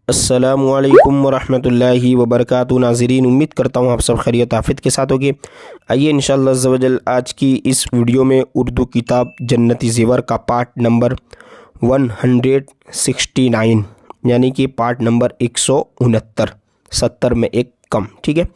अस्सलामु अलैकुम वरहमतुल्लाहि वबरकातुहू। नाज़रीन, उम्मीद करता हूँ आप सब खैरियत आफियत के साथ होगे। आइए इंशाअल्लाह अज़्ज़ा वजल आज की इस वीडियो में उर्दू किताब जन्नती ज़ेवर का पार्ट नंबर 169 यानी कि पार्ट नंबर 169, 70 में एक कम, ठीक है,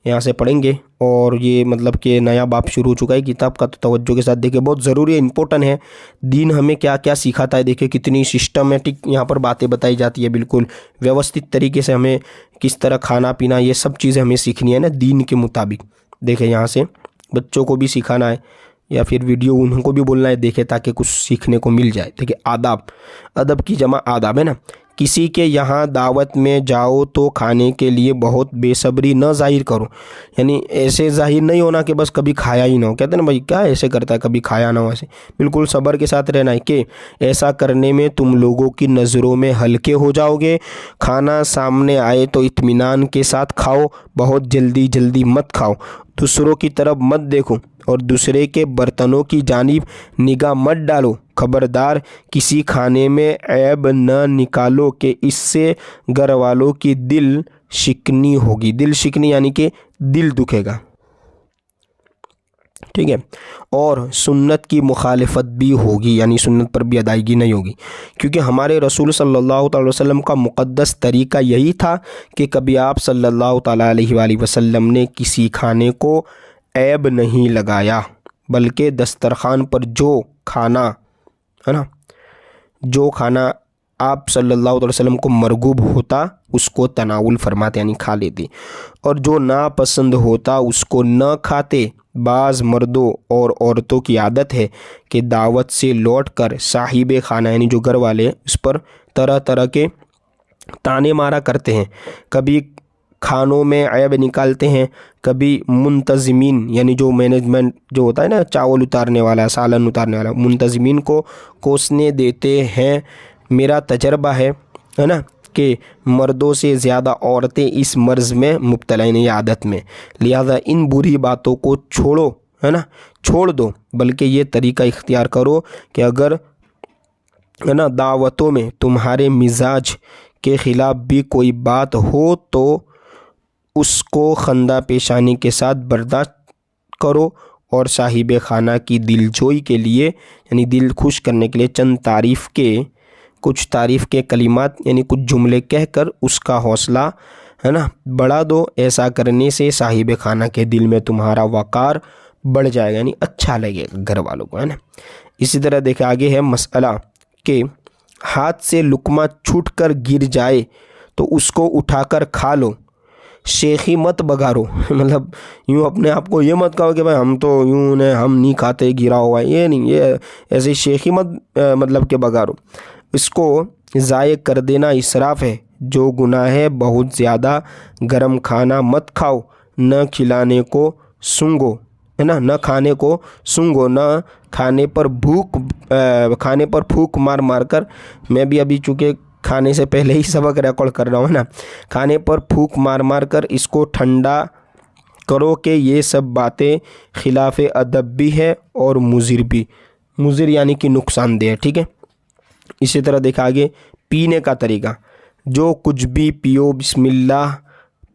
यहाँ से पढ़ेंगे। और ये मतलब कि नया बाब शुरू हो चुका है किताब का, तो तवज्जो के साथ देखिए, बहुत ज़रूरी है, इंपॉर्टेंट है। दीन हमें क्या क्या सिखाता है, देखिए कितनी सिस्टमेटिक यहाँ पर बातें बताई जाती है, बिल्कुल व्यवस्थित तरीके से हमें किस तरह खाना पीना, ये सब चीज़ें हमें सीखनी है ना दीन के मुताबिक। देखें यहाँ से बच्चों को भी सिखाना है या फिर वीडियो उनको भी बोलना है, देखे ताकि कुछ सीखने को मिल जाए। देखिए आदाब, अदब की जमा आदाब है ना। किसी के यहाँ दावत में जाओ तो खाने के लिए बहुत बेसब्री न जाहिर करो, यानी ऐसे जाहिर नहीं होना कि बस कभी खाया ही ना हो। कहते हैं ना भाई क्या ऐसे करता है, कभी खाया ना हो, ऐसे बिल्कुल सब्र के साथ रहना है कि ऐसा करने में तुम लोगों की नज़रों में हल्के हो जाओगे। खाना सामने आए तो इत्मीनान के साथ खाओ, बहुत जल्दी जल्दी मत खाओ, दूसरों की तरफ मत देखो और दूसरे के बर्तनों की जानिब निगाह मत डालो। खबरदार किसी खाने में ऐब न निकालो कि इससे घर वालों की दिल शिकनी होगी। दिल शिकनी यानी कि दिल दुखेगा, ठीक है। और सुन्नत की मुखालिफत भी होगी, यानी सुन्नत पर भी अदायगी नहीं होगी, क्योंकि हमारे रसूल सल्लल्लाहु अलैहि वसल्लम का मुक़द्दस तरीका यही था कि कभी आप सल्लल्लाहु अलैहि वसल्लम ने किसी खाने को ऐब नहीं लगाया, बल्कि दस्तरखान पर जो खाना है ना, जो खाना आप सल्लल्लाहु अलैहि वसल्लम को मरगूब होता उसको तनाउल फरमाते यानी खा लेते, और जो नापसंद होता उसको न खाते। बाज़ मर्दों और औरतों की आदत है कि दावत से लौटकर साहिब खाना यानी जो घर वाले उस पर तरह तरह के ताने मारा करते हैं। कभी खानों में ऐब निकालते हैं, कभी मुंतज़िमीन यानी जो मैनेजमेंट जो होता है ना, चावल उतारने वाला, सालन उतारने वाला, मुंतज़िमीन को कोसने देते हैं। मेरा तजर्बा है ना कि मर्दों से ज़्यादा औरतें इस मर्ज़ में मुब्तला हैं, ये आदत में। लिहाजा इन बुरी बातों को छोड़ो, है ना, छोड़ दो, बल्कि ये तरीका इख्तियार करो कि अगर है ना दावतों में तुम्हारे मिजाज के ख़िलाफ़ भी कोई बात हो तो उसको खंदा पेशानी के साथ बर्दाश्त करो और साहिब खाना की दिलजोई के लिए यानी दिल खुश करने के लिए कुछ तारीफ़ के कलिमात यानी कुछ जुमले कहकर उसका हौसला है ना बढ़ा दो। ऐसा करने से साहिब खाना के दिल में तुम्हारा वक़ार बढ़ जाएगा, यानी अच्छा लगेगा घर वालों को, है ना। इसी तरह देखे आगे है मसला कि हाथ से लुकमा छूट कर गिर जाए तो उसको उठाकर खा लो, शेखी मत बगारो। मतलब यूँ अपने आप को ये मत कहो कि भाई हम तो यूँ ने हम नहीं खाते, गिरा हुआ है, ये नहीं, ये ऐसे शेखी मत मतलब के बगारो। इसको ज़ाय कर देना इसराफ़ है, जो गुनाह है बहुत ज़्यादा। गरम खाना मत खाओ, न खिलाने को सूंघो, है ना, न खाने को सूंघो, न खाने पर फूक मार मार कर। मैं भी अभी चूँकि खाने से पहले ही सबक रिकॉर्ड कर रहा हूँ ना, खाने पर फूक मार मार कर इसको ठंडा करो कि ये सब बातें खिलाफ अदब भी है और मुज़िर भी, मुज़िर यानी कि नुकसानदेह है, ठीक है। इसी तरह देखा आगे पीने का तरीका, जो कुछ भी पियो बिस्मिल्लाह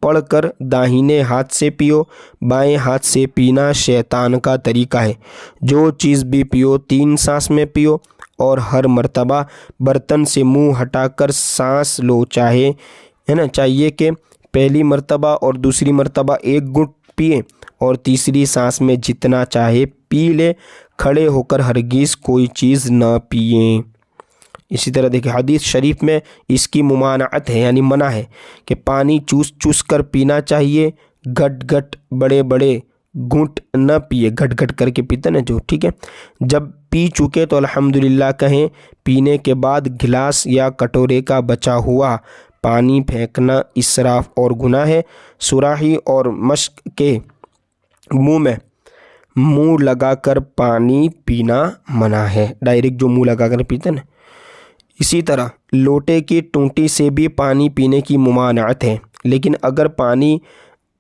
पढ़कर दाहिने हाथ से पियो, बाएं हाथ से पीना शैतान का तरीका है। जो चीज़ भी पियो 3 सांस में पियो और हर मर्तबा बर्तन से मुंह हटाकर सांस लो, चाहिए कि पहली मर्तबा और दूसरी मर्तबा एक घुट पिए और तीसरी सांस में जितना चाहे पी ले। खड़े होकर हरगिज़ कोई चीज़ न पिए। इसी तरह देखिए हदीस शरीफ में इसकी मुमानअत है यानी मना है कि पानी चूस चूस कर पीना चाहिए, घट घट बड़े बड़े घूंट न पिए, घट घट करके पीते ना जो, ठीक है। जब पी चुके तो अल्हम्दुलिल्लाह कहें। पीने के बाद गिलास या कटोरे का बचा हुआ पानी फेंकना इसराफ और गुनाह है। सुराही और मश्क के मुंह लगाकर पानी पीना मना है, डायरेक्ट जो मुंह लगाकर पीते ना। इसी तरह लोटे की टूंटी से भी पानी पीने की मुमानअत है, लेकिन अगर पानी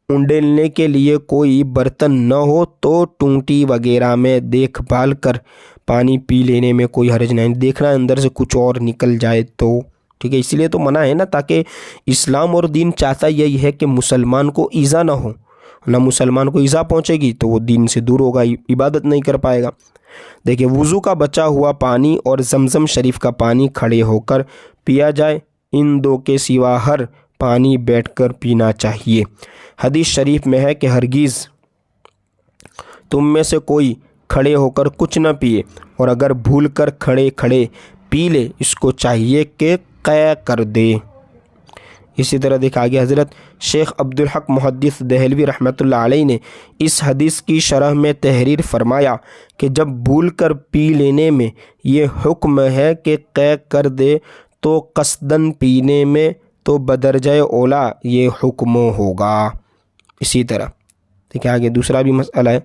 उंडेलने के लिए कोई बर्तन न हो तो टूंटी वगैरह में देखभाल कर पानी पी लेने में कोई हर्ज नहीं। देखना अंदर से कुछ और निकल जाए तो ٹھیک ہے، اس لیے تو منع ہے نا، تاکہ اسلام اور دین چاہتا یہی ہے کہ مسلمان کو ایذا نہ ہو، نہ مسلمان کو ایذا پہنچے گی تو وہ دین سے دور ہوگا، عبادت نہیں کر پائے گا۔ دیکھیں، وضو کا بچا ہوا پانی اور زمزم شریف کا پانی کھڑے ہو کر پیا جائے، ان دو کے سوا ہر پانی بیٹھ کر پینا چاہیے۔ حدیث شریف میں ہے کہ ہرگز تم میں سے کوئی کھڑے ہو کر کچھ نہ پیے، اور اگر بھول کر کھڑے کھڑے پی لے اس کو چاہیے کہ قے کر دے۔ اسی طرح دیکھا گیا حضرت شیخ عبدالحق محدث دہلوی رحمۃ اللہ علیہ نے اس حدیث کی شرح میں تحریر فرمایا کہ جب بھول کر پی لینے میں یہ حکم ہے کہ قے کر دے تو قصداً پینے میں تو بدرجہ اولا یہ حکم ہوگا۔ اسی طرح دیکھیں آگے دوسرا بھی مسئلہ ہے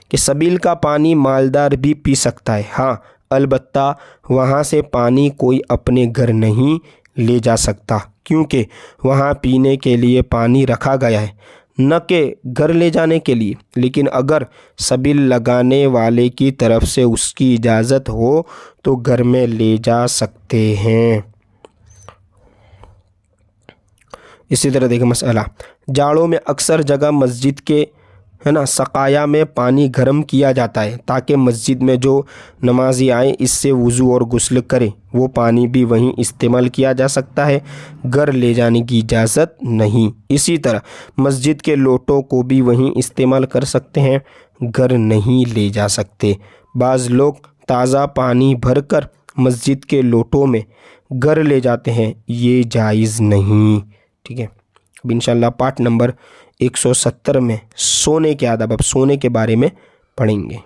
کہ سبیل کا پانی مالدار بھی پی سکتا ہے، ہاں البتہ وہاں سے پانی کوئی اپنے گھر نہیں لے جا سکتا، کیونکہ وہاں پینے کے لیے پانی رکھا گیا ہے، نہ کہ گھر لے جانے کے لیے، لیکن اگر سبیل لگانے والے کی طرف سے اس کی اجازت ہو تو گھر میں لے جا سکتے ہیں۔ اسی طرح دیکھیں مسئلہ، جاڑوں میں اکثر جگہ مسجد کے سقایا میں پانی گرم کیا جاتا ہے تاکہ مسجد میں جو نمازی آئیں اس سے وضو اور غسل کریں، وہ پانی بھی وہیں استعمال کیا جا سکتا ہے، گھر لے جانے کی اجازت نہیں۔ اسی طرح مسجد کے لوٹوں کو بھی وہیں استعمال کر سکتے ہیں، گھر نہیں لے جا سکتے۔ بعض لوگ تازہ پانی بھر کر مسجد کے لوٹوں میں گھر لے جاتے ہیں، یہ جائز نہیں۔ ٹھیک ہے، اب انشاءاللہ پارٹ نمبر 170 میں سونے کے آداب، اب سونے کے بارے میں پڑھیں گے۔